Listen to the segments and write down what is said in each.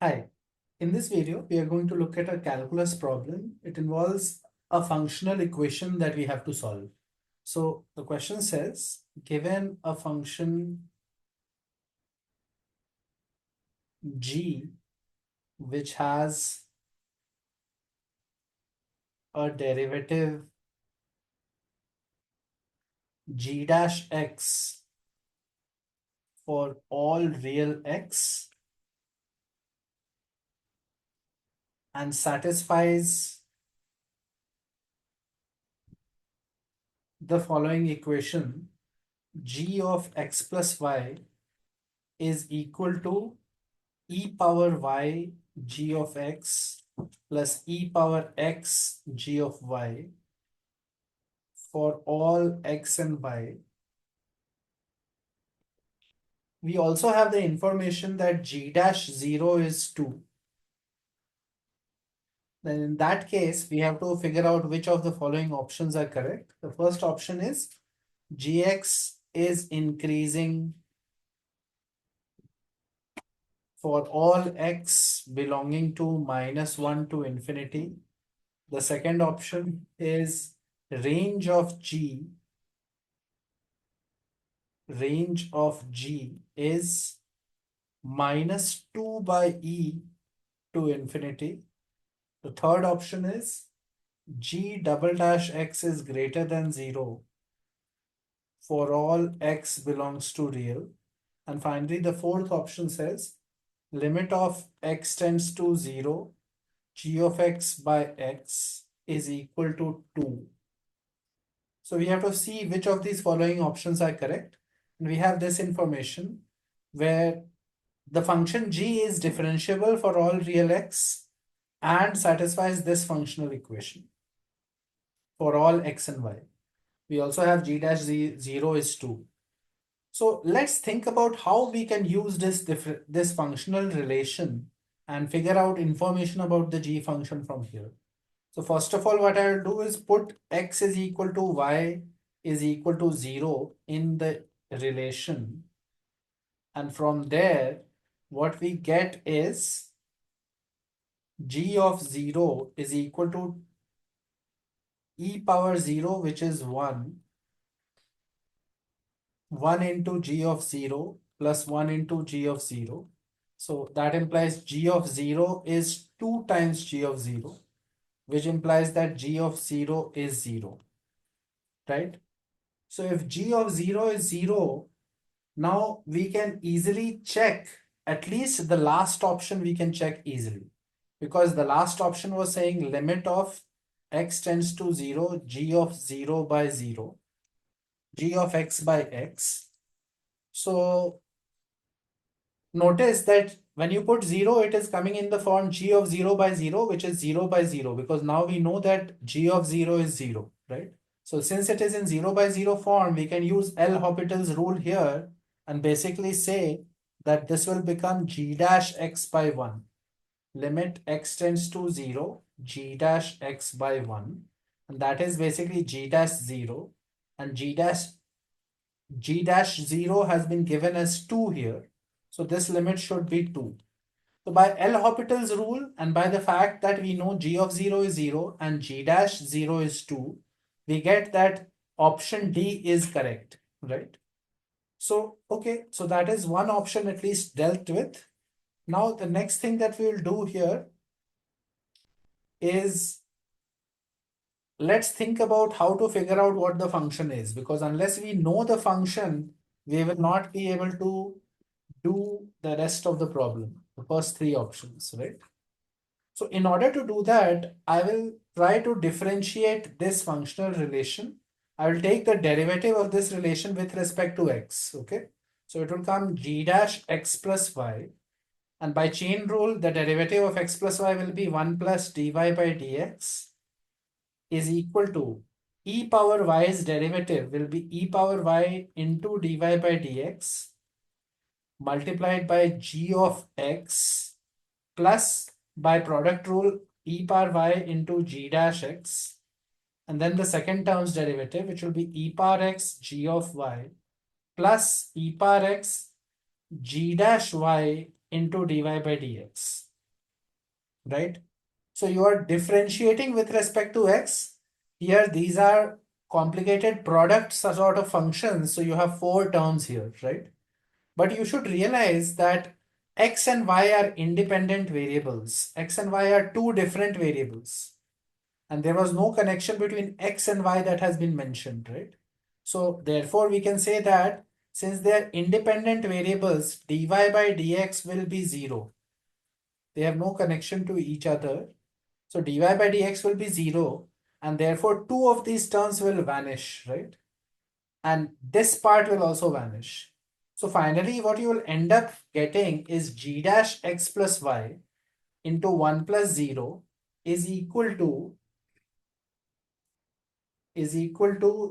Hi, in this video, we are going to look at a calculus problem. It involves a functional equation that we have to solve. So the question says, given a function g, which has a derivative g dash x for all real x and satisfies the following equation, g of x plus y is equal to e power y g of x plus e power x g of y for all x and y. We also have the information that g dash 0 is 2. Then in that case, we have to figure out which of the following options are correct. The first option is gx is increasing for all x belonging to -1 to infinity. The second option is range of g is -2 by e to infinity. The third option is g double dash x is greater than 0 for all x belongs to real. And finally, the fourth option says limit of x tends to 0, g of x by x is equal to 2. So we have to see which of these following options are correct. And we have this information where the function g is differentiable for all real x and satisfies this functional equation for all x and y. We also have g dash 0 is 2. So let's think about how we can use this functional relation and figure out information about the g function from here. So first of all, what I'll do is put x is equal to y is equal to 0 in the relation. And from there, what we get is g of 0 is equal to e power 0, which is 1 into g of 0 plus 1 into g of 0. So that implies g of 0 is 2 times g of 0, which implies that g of 0 is 0, right? So if g of 0 is 0, now we can easily check at least the last option we can check easily, because the last option was saying limit of x tends to 0, g of 0 by 0, g of x by x. So notice that when you put 0, it is coming in the form g of 0 by 0, which is 0 by 0, because now we know that g of 0 is 0, right? So since it is in 0 by 0 form, we can use L'Hopital's rule here and basically say that this will become g dash x by 1. Limit x tends to 0, g dash x by 1. And that is basically g dash 0. And g dash 0 has been given as 2 here. So this limit should be 2. So by L'Hopital's rule and by the fact that we know g of 0 is 0 and g dash 0 is 2, we get that option D is correct, right? So, okay, so that is one option at least dealt with. Now the next thing that we will do here is let's think about how to figure out what the function is, because unless we know the function, we will not be able to do the rest of the problem, the first three options, right? So in order to do that, I will try to differentiate this functional relation. I will take the derivative of this relation with respect to x, okay? So it will come g dash x plus y. And by chain rule, the derivative of x plus y will be 1 plus dy by dx is equal to e power y's derivative will be e power y into dy by dx multiplied by g of x plus by product rule e power y into g dash x, and then the second term's derivative, which will be e power x g of y plus e power x g dash y into dy by dx. right? So you are differentiating with respect to x. Here, these are complicated products, sort of functions. So you have four terms here, right? But you should realize that x and y are independent variables. X and y are two different variables. And there was no connection between x and y that has been mentioned, right? So therefore, we can say that since they are independent variables, dy by dx will be 0. They have no connection to each other. So dy by dx will be 0. And therefore, two of these terms will vanish, right? And this part will also vanish. So finally, what you will end up getting is g dash x plus y into 1 plus 0 is equal to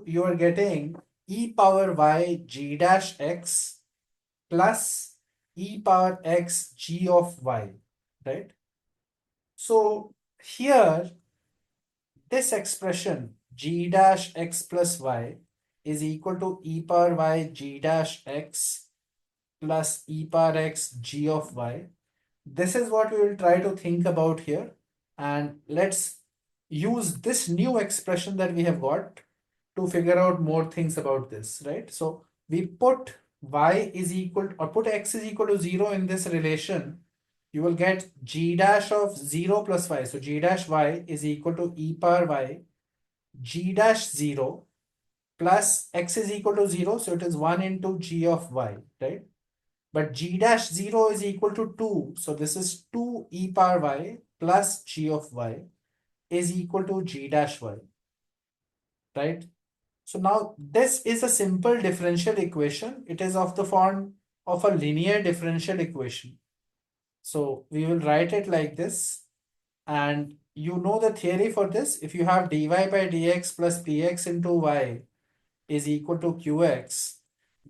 you are getting e power y g dash x plus e power x g of y, right? So here, this expression g dash x plus y is equal to e power y g dash x plus e power x g of y. This is what we will try to think about here. And let's use this new expression that we have got to figure out more things about this, right? So we put y is equal or put x is equal to 0 in this relation. You will get g dash of 0 plus y. So g dash y is equal to e power y g dash 0 plus x is equal to 0. So it is 1 into g of y, right? But g dash 0 is equal to 2. So this is 2 e power y plus g of y is equal to g dash y, right? So now this is a simple differential equation. It is of the form of a linear differential equation. So we will write it like this. And you know the theory for this. If you have dy by dx plus px into y is equal to qx,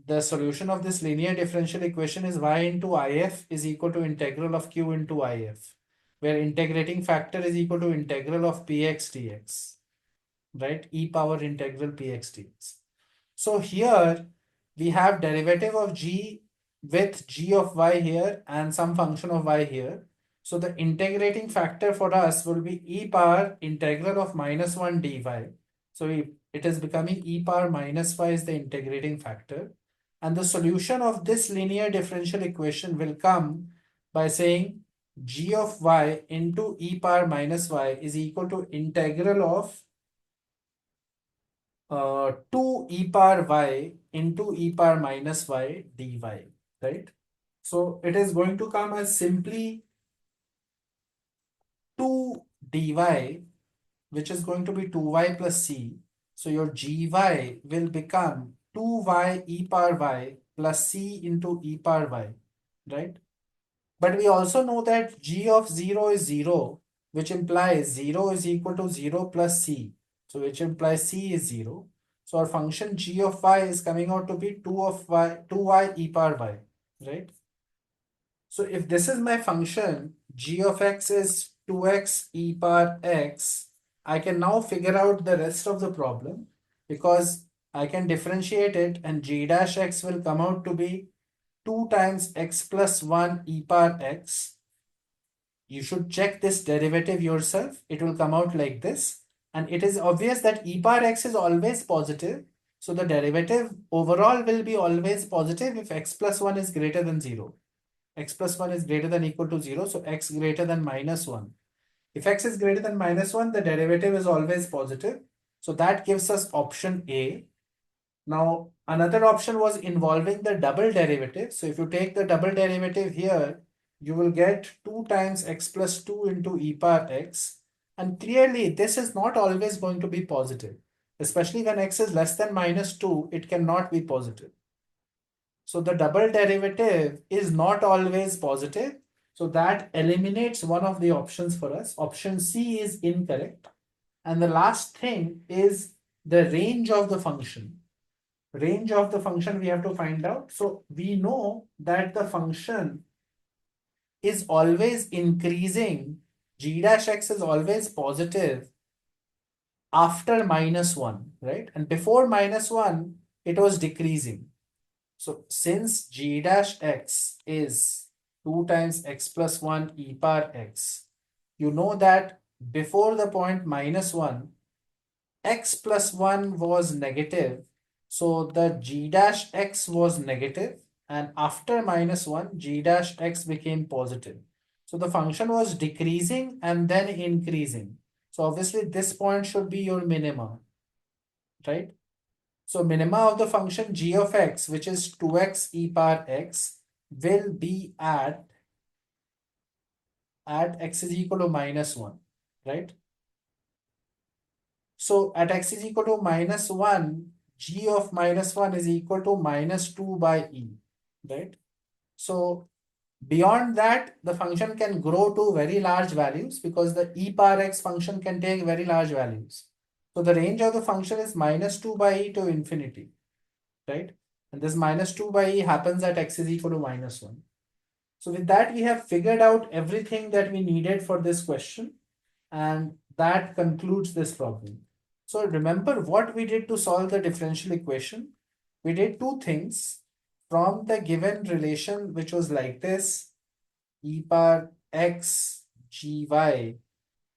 the solution of this linear differential equation is y into if is equal to integral of q into if, where integrating factor is equal to integral of px dx, right? E power integral px dx. So here we have derivative of g with g of y here and some function of y here. So the integrating factor for us will be e power integral of -1 dy. So it is becoming e power minus y is the integrating factor. And the solution of this linear differential equation will come by saying g of y into e power minus y is equal to integral of 2 e power y into e power minus y dy, right? So it is going to come as simply 2 dy, which is going to be 2y plus c. So your gy will become 2y e power y plus c into e power y, right? But we also know that g of 0 is 0, which implies 0 is equal to 0 plus c. So which implies c is 0. So our function g of y is coming out to be 2y e power y, right? So if this is my function, g of x is 2x e power x, I can now figure out the rest of the problem because I can differentiate it and g dash x will come out to be 2 times x plus 1 e power x. You should check this derivative yourself. It will come out like this. And it is obvious that e power x is always positive. So the derivative overall will be always positive if x plus 1 is greater than 0. X plus 1 is greater than equal to 0. So x greater than -1. If x is greater than -1, the derivative is always positive. So that gives us option A. Now, another option was involving the double derivative. So if you take the double derivative here, you will get 2 times x plus 2 into e power x. And clearly, this is not always going to be positive. Especially when x is less than -2, it cannot be positive. So the double derivative is not always positive. So that eliminates one of the options for us. Option C is incorrect. And the last thing is the range of the function. Range of the function we have to find out. So we know that the function is always increasing. G dash x is always positive after -1, right? And before -1, it was decreasing. So since g dash x is 2 times x plus 1 e power x, you know that before the point -1, x plus 1 was negative. So the g dash x was negative, and after -1, g dash x became positive. So the function was decreasing and then increasing. So obviously this point should be your minima, right? So minima of the function g of x, which is 2x e power x, will be at x is equal to -1, right? So at x is equal to -1, g of -1 is equal to -2 by e, right? So beyond that, the function can grow to very large values because the e power x function can take very large values. So the range of the function is -2 by e to infinity, right? And this -2 by e happens at x is equal to -1. So with that, we have figured out everything that we needed for this question, and that concludes this problem. So remember what we did to solve the differential equation. We did two things. From the given relation, which was like this, e power x gy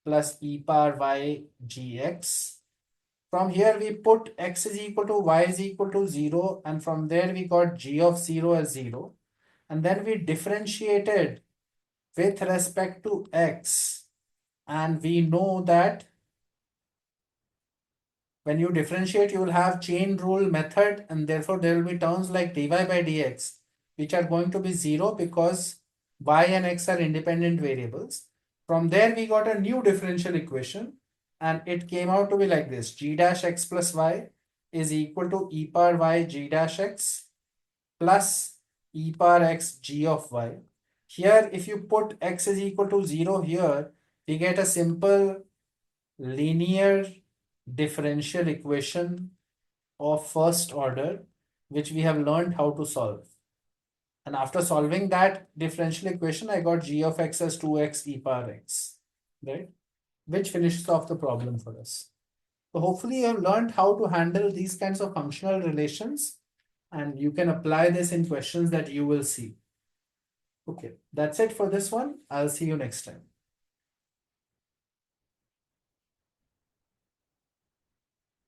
plus e power y gx. From here, we put x is equal to y is equal to 0, and from there we got g of 0 as 0. And then we differentiated with respect to x, and we know that when you differentiate, you will have chain rule method, and therefore there will be terms like dy by dx, which are going to be 0 because y and x are independent variables. From there, we got a new differential equation, and it came out to be like this: g dash x plus y is equal to e power y g dash x plus e power x g of y. Here, if you put x is equal to 0 here, we get a simple linear differential equation of first order, which we have learned how to solve. And after solving that differential equation, I got g of x as 2x e power x, right? Which finishes off the problem for us. So hopefully you have learned how to handle these kinds of functional relations, and you can apply this in questions that you will see. Okay, that's it for this one. I'll see you next time.